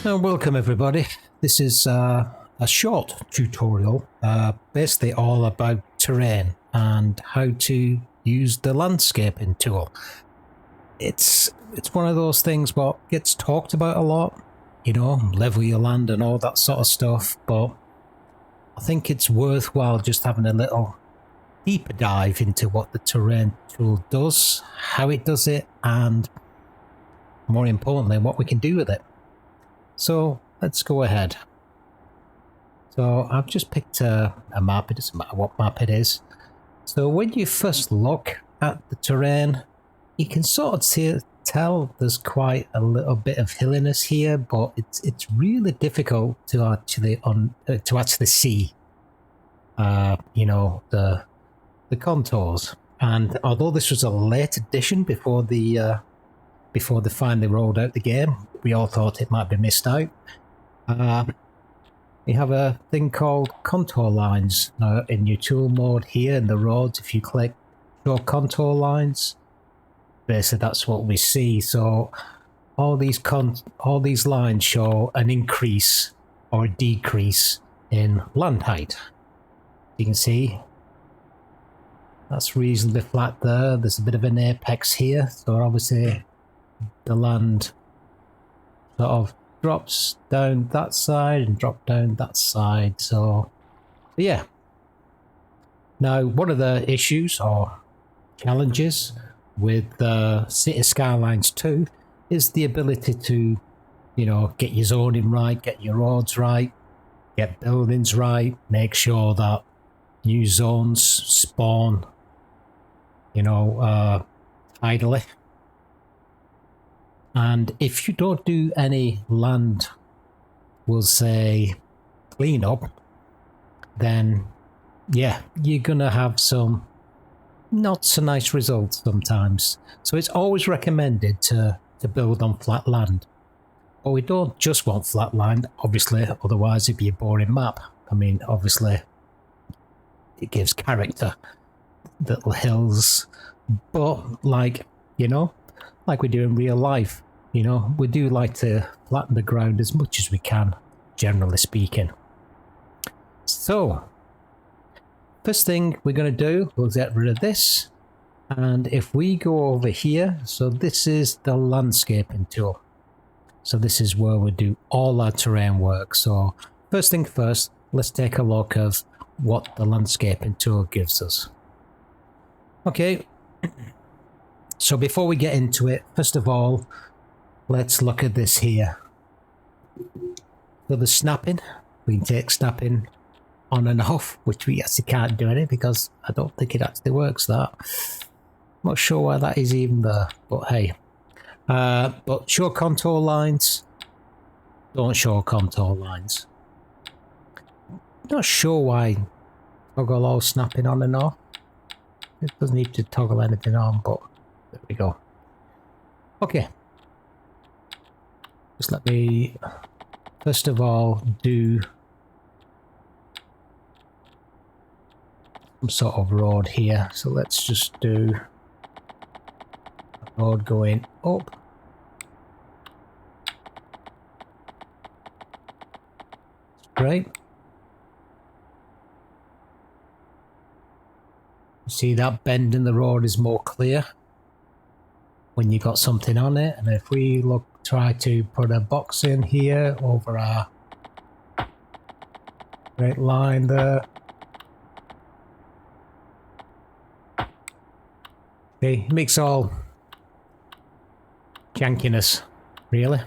Welcome everybody. This is a short tutorial, basically all about terrain and how to use the landscaping tool. It's one of those things what gets talked about a lot, you know, level your land and all that sort of stuff, but I think it's worthwhile just having a little deeper dive into what the terrain tool does, how it does it, and more importantly, what we can do with it. So let's go ahead. So I've just picked a map. It doesn't matter what map it is. So when you first look at the terrain, you can sort of tell there's quite a little bit of hilliness here, but it's really difficult to actually see, you know, the contours. And although this was a late addition before they finally rolled out the game, we all thought it might be missed out. We have a thing called contour lines. Now, in your tool mode here in the roads, if you click show contour lines, basically that's what we see. So all these lines show an increase or a decrease in land height. You can see that's reasonably flat there. There's a bit of an apex here, so obviously the land sort of drops down that side and drop down that side. So yeah. Now, one of the issues or challenges with Cities Skylines 2 is the ability to, you know, get your zoning right, get your roads right, get buildings right, make sure that new zones spawn, you know, idly. And if you don't do any land, we'll say, cleanup, then yeah, you're gonna have some not so nice results sometimes. So it's always recommended to build on flat land. But we don't just want flat land, obviously, otherwise it'd be a boring map. I mean, obviously, it gives character, little hills, but like, you know, like we do in real life, you know, we do like to flatten the ground as much as we can, generally speaking. So, first thing we're going to do, we'll get rid of this. And if we go over here, so this is the landscaping tool. So this is where we do all our terrain work. So first thing first, let's take a look of what the landscaping tool gives us. Okay. So before we get into it, first of all, let's look at this here. So the snapping, we can take snapping on and off, which we actually can't do any because I don't think it actually works that. I'm not sure why that is even there, but hey. But show contour lines, don't show contour lines. Not sure why toggle all snapping on and off. It doesn't need to toggle anything on, but there we go. Okay. Just let me, first of all, do some sort of road here. So let's just do a road going up. Great. See, that bend in the road is more clear when you got something on it. And if we look, try to put a box in here over our straight line there. Okay, it makes all jankiness, really.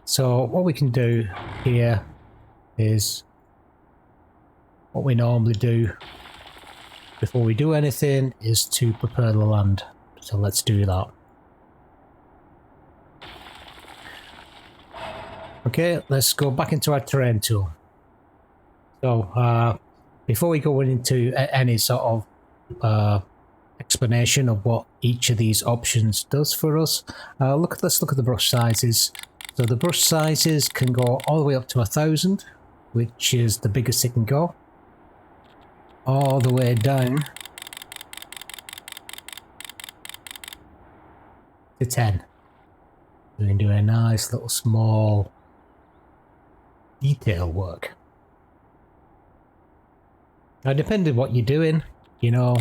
So what we can do here is what we normally do before we do anything is to prepare the land. So let's do that. Okay, let's go back into our terrain tool. So before we go into any sort of explanation of what each of these options does for us, let's look at the brush sizes. So the brush sizes can go all the way up to 1,000, which is the biggest it can go, all the way down to 10. We can do a nice little small detail work. Now, depending on what you're doing, you know,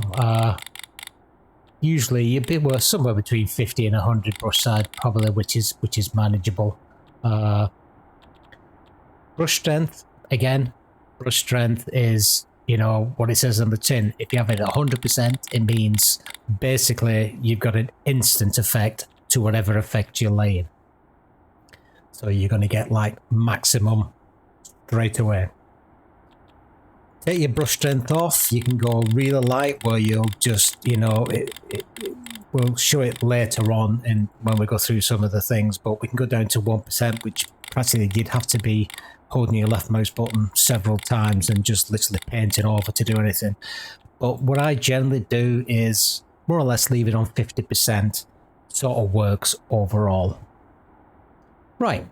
usually you'd be worth somewhere between 50 and 100 brush side, probably, which is manageable. Brush strength, again, brush strength is, you know, what it says on the tin. If you have it at 100%, it means basically you've got an instant effect to whatever effect you're laying. So you're going to get like maximum straight away. Take your brush strength off. You can go really light where you'll just, you know, we'll show it later on and when we go through some of the things, but we can go down to 1%, which practically you'd have to be holding your left mouse button several times and just literally painting over to do anything. But what I generally do is more or less leave it on 50%. Sort of works overall. Right,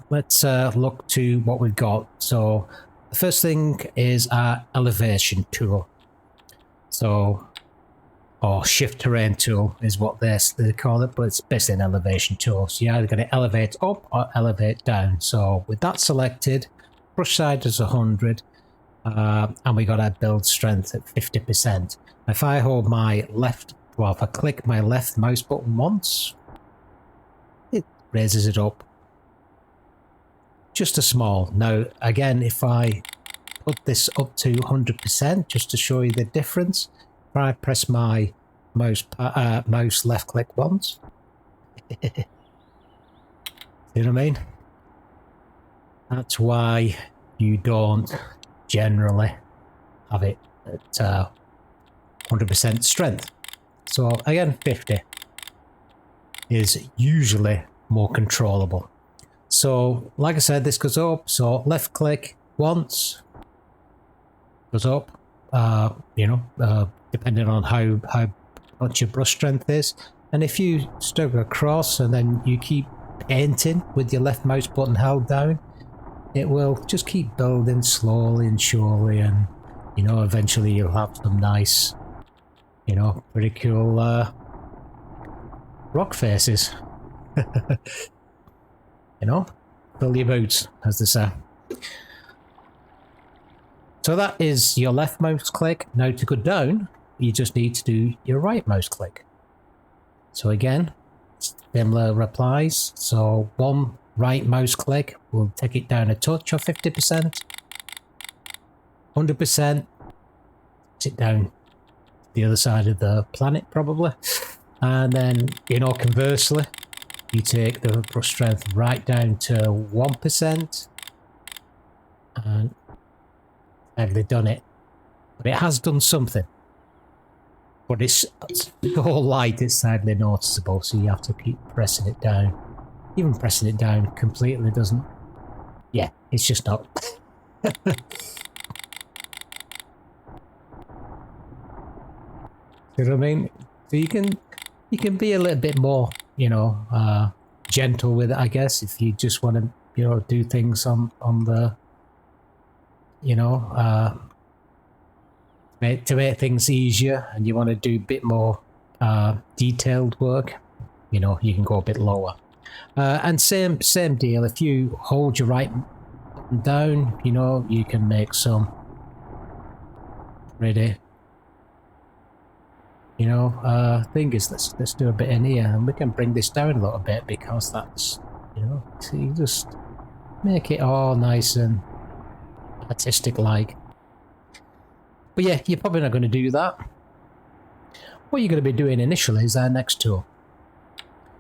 let's look to what we've got. So the first thing is our elevation tool. So, or shift terrain tool is what they call it, but it's basically an elevation tool. So you're either going to elevate up or elevate down. So with that selected, brush size is 100, and we got our build strength at 50%. If I hold my left, well, if I click my left mouse button once, it raises it up just a small. Now, again, if I put this up to 100%, just to show you the difference, if I press my mouse left click once, see what I mean? That's why you don't generally have it at 100% strength. So again, 50 is usually more controllable. So, like I said, this goes up. So left click once, goes up. You know, depending on how much your brush strength is. And if you stroke across and then you keep painting with your left mouse button held down, it will just keep building slowly and surely, and you know, eventually you'll have some nice, you know, pretty cool rock faces. You know, fill your boots, as they say. So that is your left mouse click. Now to go down, you just need to do your right mouse click. So again, similar applies. So one right mouse click will take it down a touch of 50%. 100%, sit down the other side of the planet probably. And then, you know, conversely, you take the brush strength right down to 1%, and they've done it. But it has done something. But it's so light, it's sadly noticeable, so you have to keep pressing it down. Even pressing it down completely doesn't... Yeah, it's just not... You know what I mean? So you can be a little bit more, you know, gentle with it, I guess, if you just want to, you know, do things on the, you know, to make things easier, and you want to do a bit more detailed work, you know, you can go a bit lower. And same deal, if you hold your right button down, you know, you can make some pretty, you know, thing is, let's do a bit in here, and we can bring this down a little bit, because that's, you know, see, just make it all nice and artistic like. But yeah, you're probably not going to do that. What you're going to be doing initially is our next tool.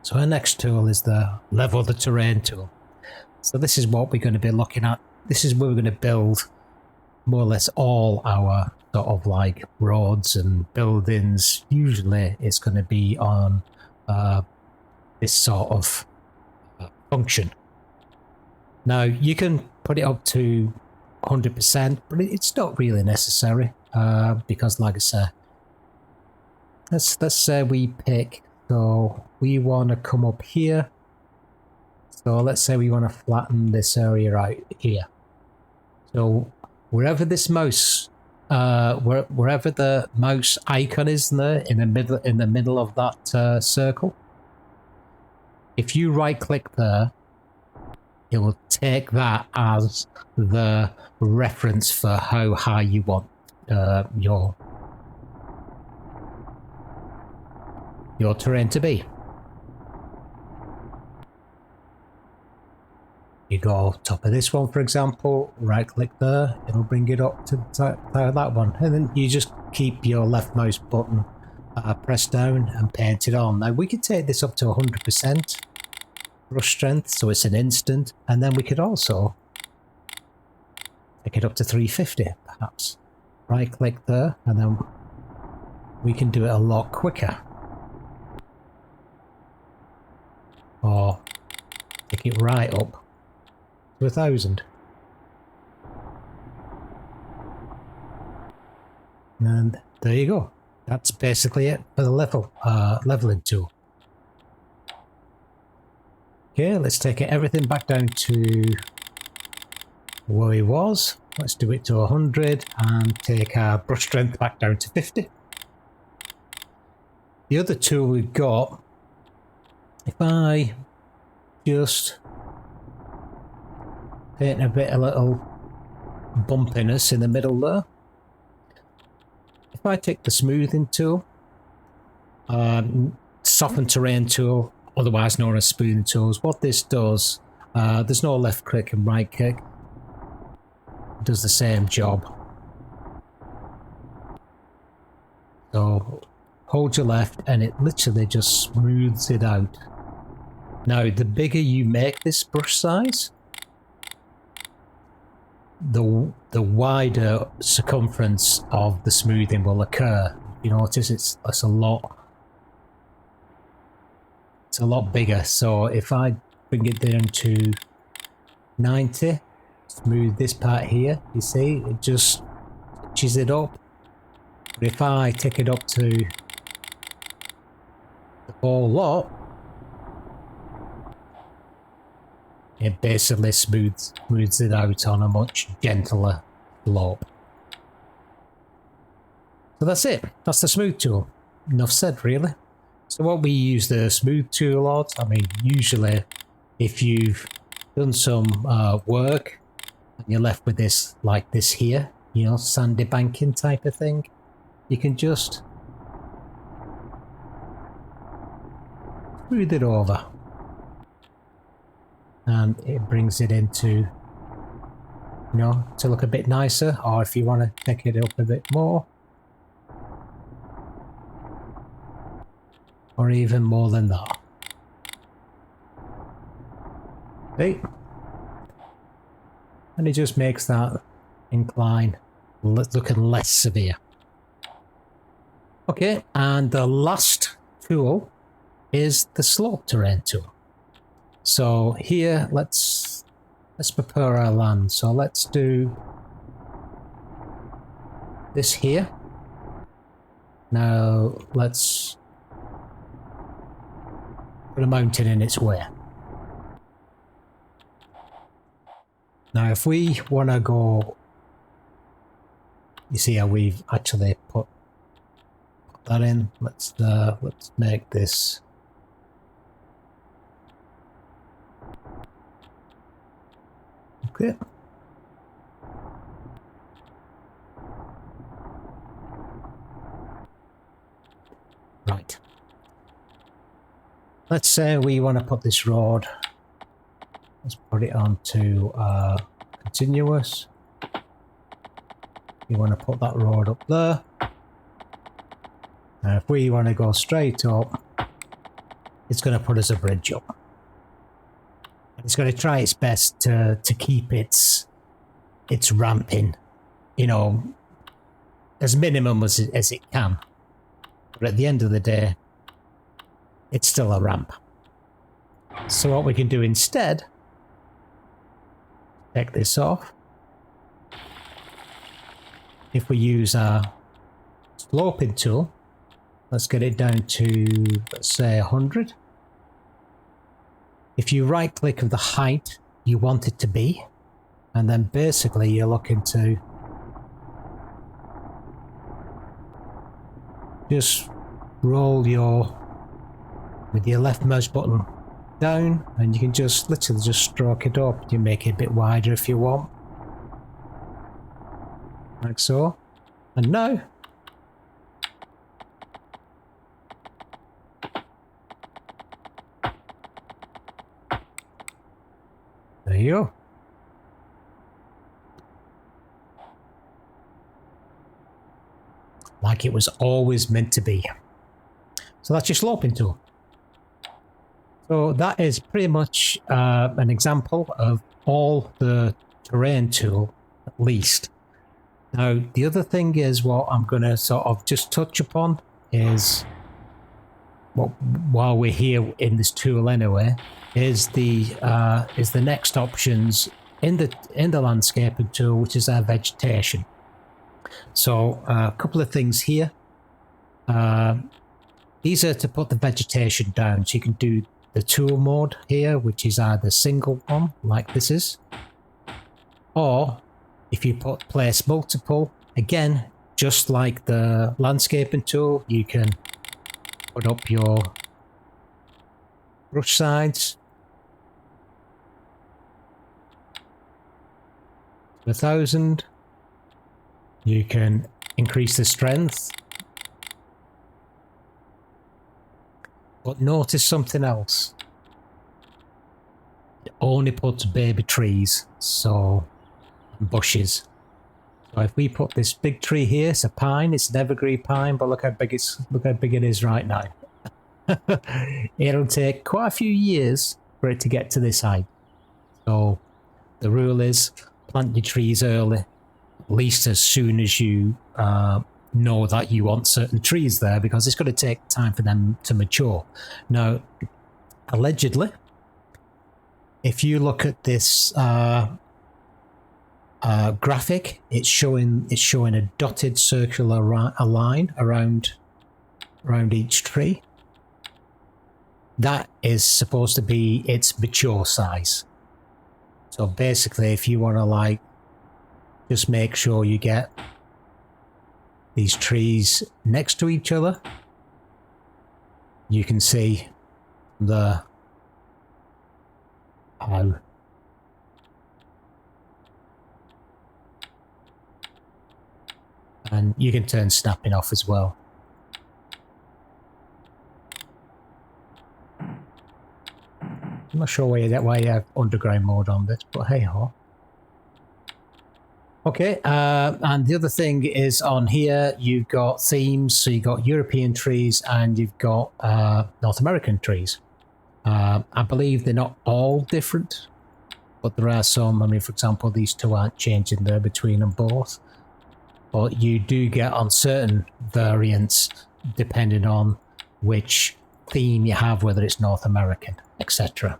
So our next tool is the level the terrain tool. So this is what we're going to be looking at. This is where we're going to build more or less all our sort of like roads and buildings. Usually it's going to be on this sort of function. Now you can put it up to 100%, but it's not really necessary, because like I said, let's say we pick, so we want to come up here. So let's say we want to flatten this area out here. So wherever this mouse, wherever the mouse icon is there in the middle of that circle, if you right click there, it will take that as the reference for how high you want your terrain to be. You go top of this one, for example, right click there, it'll bring it up to that one, and then you just keep your left mouse button pressed down and paint it on. Now we could take this up to 100% brush strength, so it's an instant, and then we could also take it up to 350 perhaps. Right click there, and then we can do it a lot quicker. Or take it right up to 1000. And there you go. That's basically it for the leveling tool. Okay, let's take everything back down to where he was. Let's do it to 100 and take our brush strength back down to 50. The other tool we've got, if I just paint a little bumpiness in the middle there. If I take the smoothing tool, soften terrain tool, otherwise known as smoothing tools, what this does, there's no left click and right click. It does the same job. So hold your left and it literally just smooths it out. Now, the bigger you make this brush size, the wider circumference of the smoothing will occur. You notice it's a lot bigger. So if I bring it down to 90, smooth this part here, you see it just stitches it up. But if I take it up to the whole lot, it basically smooths it out on a much gentler slope. So that's it. That's the smooth tool. Enough said, really. So what we use the smooth tool on, I mean, usually if you've done some work and you're left with this, like this here, you know, sandy banking type of thing, you can just smooth it over. And it brings it into, you know, to look a bit nicer, or if you want to take it up a bit more, or even more than that. See? And it just makes that incline looking less severe. Okay, and the last tool is the slope terrain tool. So here, let's prepare our land. So let's do this here. Now let's put a mountain in its way. Now if we want to go, you see how we've actually put that in. Let's make this. Okay. Right. Let's say we want to put this road. Let's put it onto continuous. We want to put that road up there. And if we want to go straight up, it's going to put us a bridge up. It's going to try its best to keep its ramping, you know, as minimum as it can. But at the end of the day, it's still a ramp. So what we can do instead, take this off. If we use our sloping tool, let's get it down to, let's say, 100. If you right click of the height you want it to be, and then basically you're looking to just roll with your left mouse button, down, and you can just literally just stroke it up. You make it a bit wider if you want, like so. And now there you go. Like it was always meant to be. So that's your sloping tool. So that is pretty much an example of all the terrain tool, at least. Now, the other thing is what I'm going to sort of just touch upon is, well, while we're here in this tool anyway, is the next options in the landscaping tool, which is our vegetation. So a couple of things here. These are to put the vegetation down. So you can do the tool mode here, which is either single one, like this is, or if you place multiple, again, just like the landscaping tool, you can put up your brush sides to 1000. You can increase the strength. But notice something else. It only puts baby trees, so bushes. So if we put this big tree here, it's a pine, it's an evergreen pine, but look how big it is right now. It'll take quite a few years for it to get to this height. So the rule is plant your trees early, at least as soon as you know that you want certain trees there, because it's going to take time for them to mature. Now, allegedly, if you look at this graphic, it's showing a dotted circular line around each tree. That is supposed to be its mature size. So basically, if you want to like just make sure you get these trees next to each other, you can see the how and you can turn snapping off as well. I'm not sure why you have underground mode on this, but hey ho. Okay, and the other thing is on here, you've got themes, so you've got European trees and you've got North American trees. I believe they're not all different, but there are some. I mean, for example, these two aren't changing there between them both. But you do get on certain variants, depending on which theme you have, whether it's North American, etc.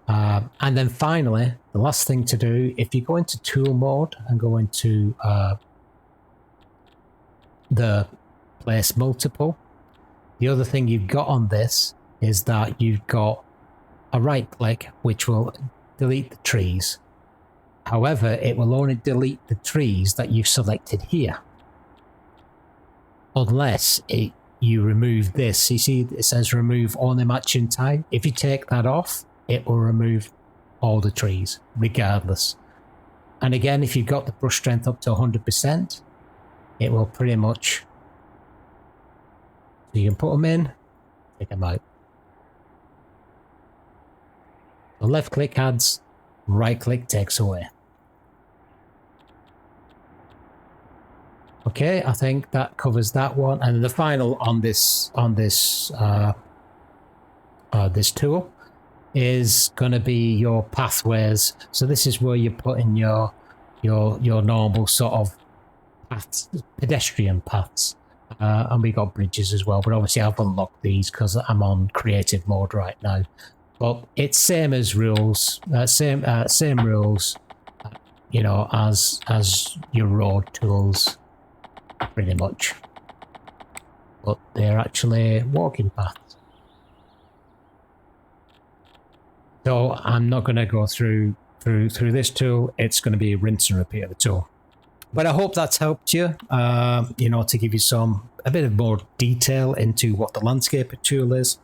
And then finally, the last thing to do, if you go into tool mode and go into the place multiple, the other thing you've got on this is that you've got a right click, which will delete the trees. However, it will only delete the trees that you've selected here. Unless you remove this. You see, it says remove only matching type. If you take that off, it will remove all the trees, regardless. And again, if you've got the brush strength up to 100%, it will pretty much... So you can put them in, take them out. So left click adds, right click takes away. Okay, I think that covers that one. And the final on this this tool is going to be your pathways. So this is where you put in your normal sort of paths, pedestrian paths, and we got bridges as well. But obviously, I've unlocked these because I'm on creative mode right now. But it's same as rules, same rules, you know, as your road tools. Pretty much, but they're actually walking paths. So I'm not going to go through this tool. It's going to be a rinse and repeat of the tool. But I hope that's helped you. You know, to give you a bit of more detail into what the landscaper tool is.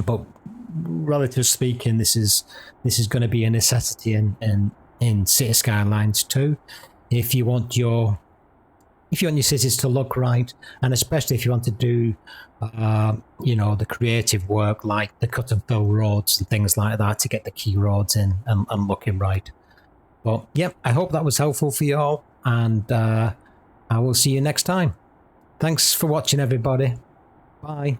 But relatively speaking, this is going to be a necessity in City Skylines too. If you want your cities to look right, and especially if you want to do the creative work like the cut and fill roads and things like that to get the key roads in and looking right. But yep, I hope that was helpful for you all, and I will see you next time. Thanks for watching, everybody. Bye.